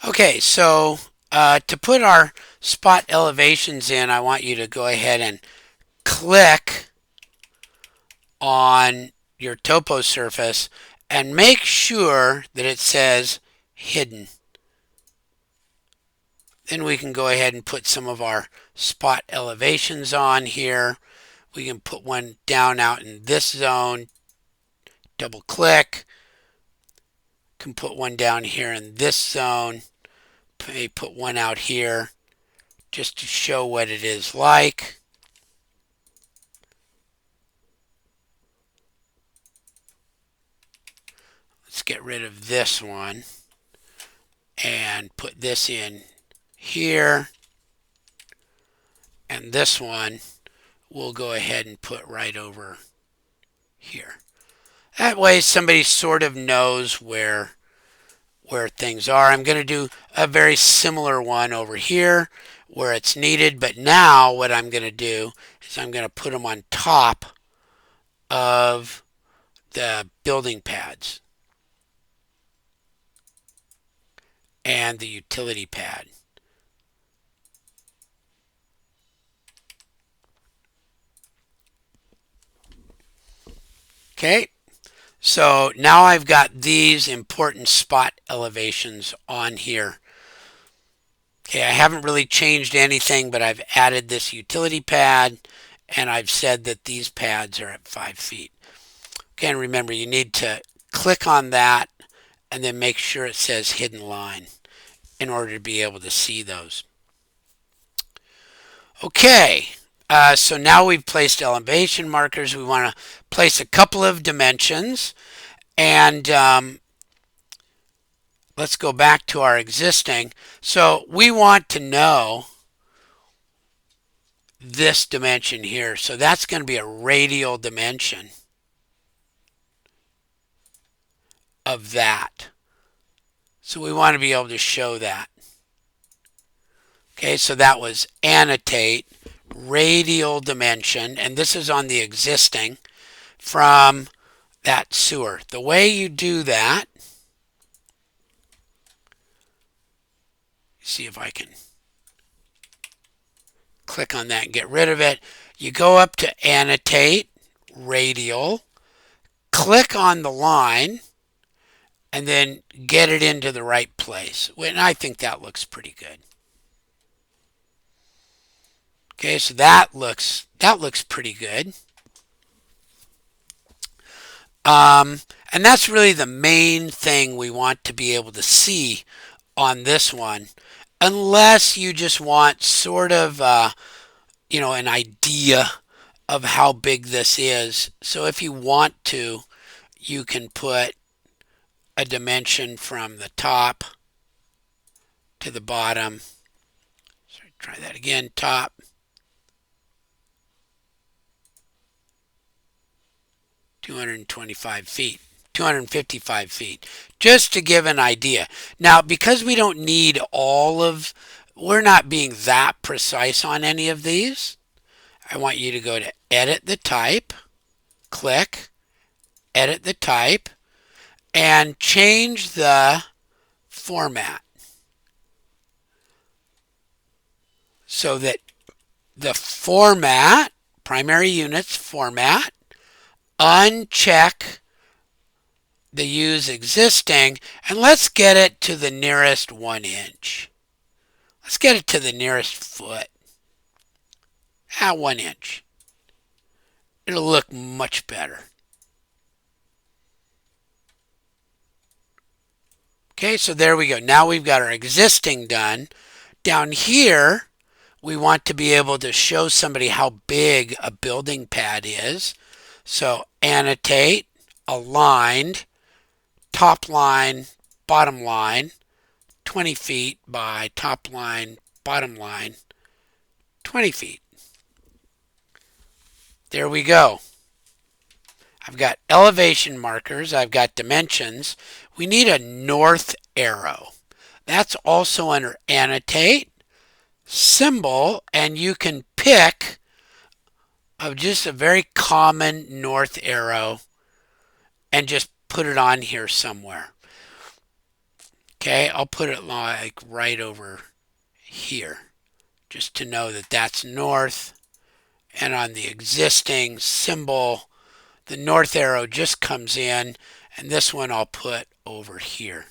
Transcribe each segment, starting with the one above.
Okay, so to put our spot elevations in, I want you to go ahead and click on your topo surface and make sure that it says hidden. Then we can go ahead and put some of our spot elevations on here. We can put one down out in this zone, double click, can put one down here in this zone, may put one out here just to show what it is like. Let's get rid of this one and put this in here. And this one we'll go ahead and put right over here. That way somebody sort of knows where things are. I'm going to do a very similar one over here where it's needed, but now what I'm going to do is I'm going to put them on top of the building pads and the utility pad. Okay, so now I've got these important spot elevations on here. Okay, I haven't really changed anything, but I've added this utility pad and I've said that these pads are at 5 feet. Again, remember you need to click on that and then make sure it says hidden line in order to be able to see those. Okay, so now we've placed elevation markers. We want to place a couple of dimensions and let's go back to our existing. So we want to know this dimension here. So that's going to be a radial dimension of that. So we want to be able to show that. Okay, so that was annotate radial dimension, and this is on the existing from that sewer. The way you do that, see if I can click on that and get rid of it. You go up to annotate radial, click on the line, and then get it into the right place. And I think that looks pretty good. Okay, so that looks pretty good. And that's really the main thing we want to be able to see on this one, unless you just want sort of an idea of how big this is. So if you want to, you can put a dimension from the top to the bottom. Sorry, try that again. Top, 225 feet. 255 feet, just to give an idea. Now, because we don't need we're not being that precise on any of these, I want you to go to edit the type, click, edit the type, and change the format so that the format, primary units format, uncheck the use existing, and let's get it to the nearest 1 inch. Let's get it to the nearest foot at 1 inch. It'll look much better. Okay, so there we go. Now we've got our existing done. Down here, we want to be able to show somebody how big a building pad is. So annotate, aligned, top line, bottom line, 20 feet by top line, bottom line, 20 feet. There we go. I've got elevation markers. I've got dimensions. We need a north arrow. That's also under annotate, symbol, and you can pick of just a very common north arrow and just put it on here somewhere. Okay, I'll put it like right over here just to know that that's north. And on the existing symbol, the north arrow just comes in, and this one I'll put over here.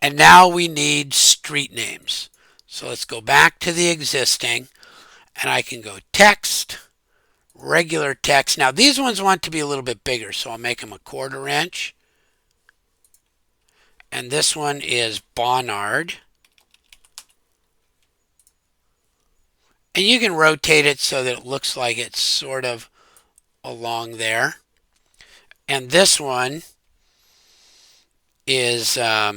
And now we need street names. So let's go back to the existing, and I can go text, regular text. Now these ones want to be a little bit bigger, so I'll make them a 1/4 inch. And this one is Bonnard. And you can rotate it so that it looks like it's sort of along there. And this one is now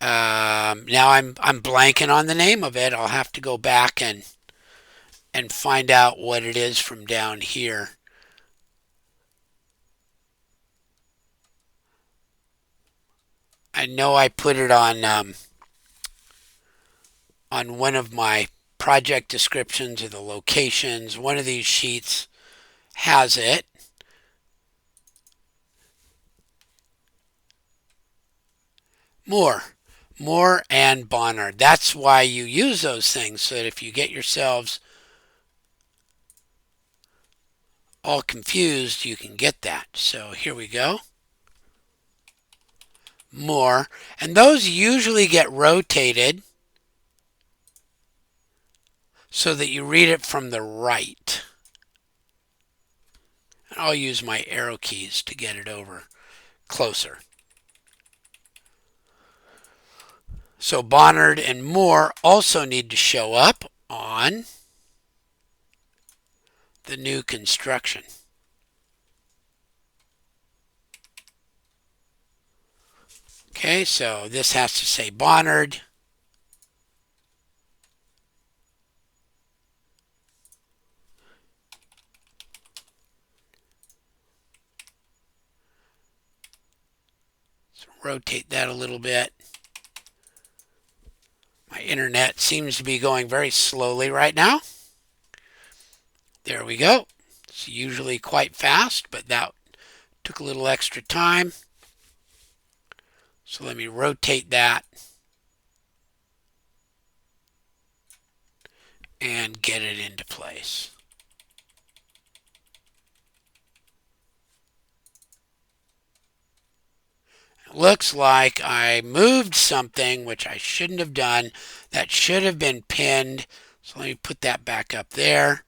I'm blanking on the name of it. I'll have to go back and find out what it is from down here. I know I put it on one of my project descriptions or the locations. One of these sheets has it. Moore and Bonnard. That's why you use those things, so that if you get yourselves all confused, you can get that. So here we go. Moore. And those usually get rotated so that you read it from the right. And I'll use my arrow keys to get it over closer. So Bonnard and Moore also need to show up on the new construction. Okay, so this has to say Bonnard. So rotate that a little bit. My internet seems to be going very slowly right now. There we go. It's usually quite fast, but that took a little extra time. So let me rotate that and get it into place. It looks like I moved something which I shouldn't have done. That should have been pinned. So let me put that back up there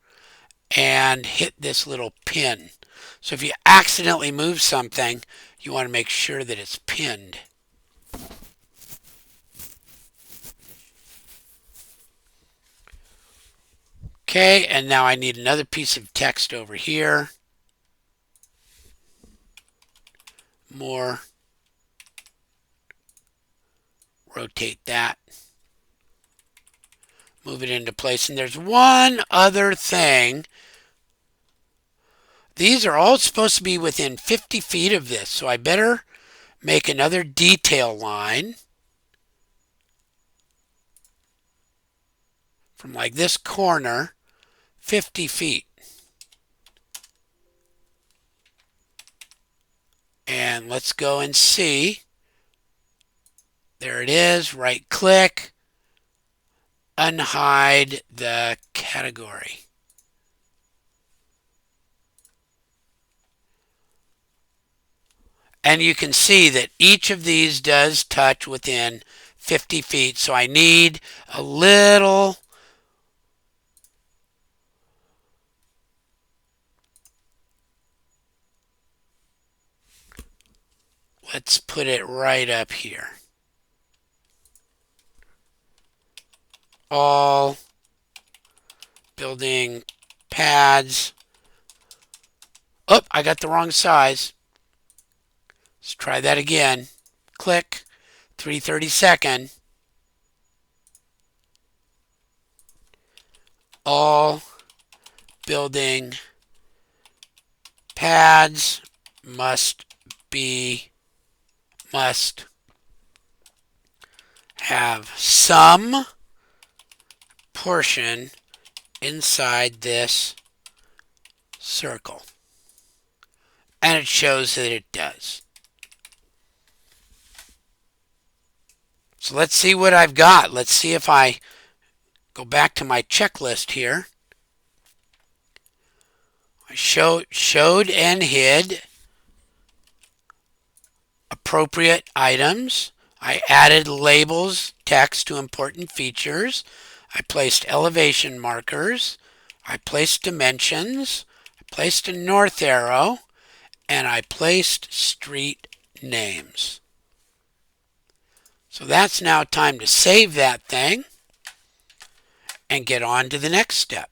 and hit this little pin. So if you accidentally move something, you want to make sure that it's pinned. Okay, and now I need another piece of text over here. More. Rotate that. Move it into place. And there's one other thing. These are all supposed to be within 50 feet of this, so I better make another detail line from like this corner, 50 feet. And let's go and see. There it is. Right click, unhide the category. And you can see that each of these does touch within 50 feet. So I need a little let's put it right up here. All building pads. Oh, I got the wrong size. Let's try that again. Click, 3/32. All building pads must have some portion inside this circle. and it shows that it does. So let's see what I've got. Let's see if I go back to my checklist here. I showed and hid appropriate items. I added labels, text to important features. I placed elevation markers. I placed dimensions. I placed a north arrow. And I placed street names. So that's now time to save that thing and get on to the next step.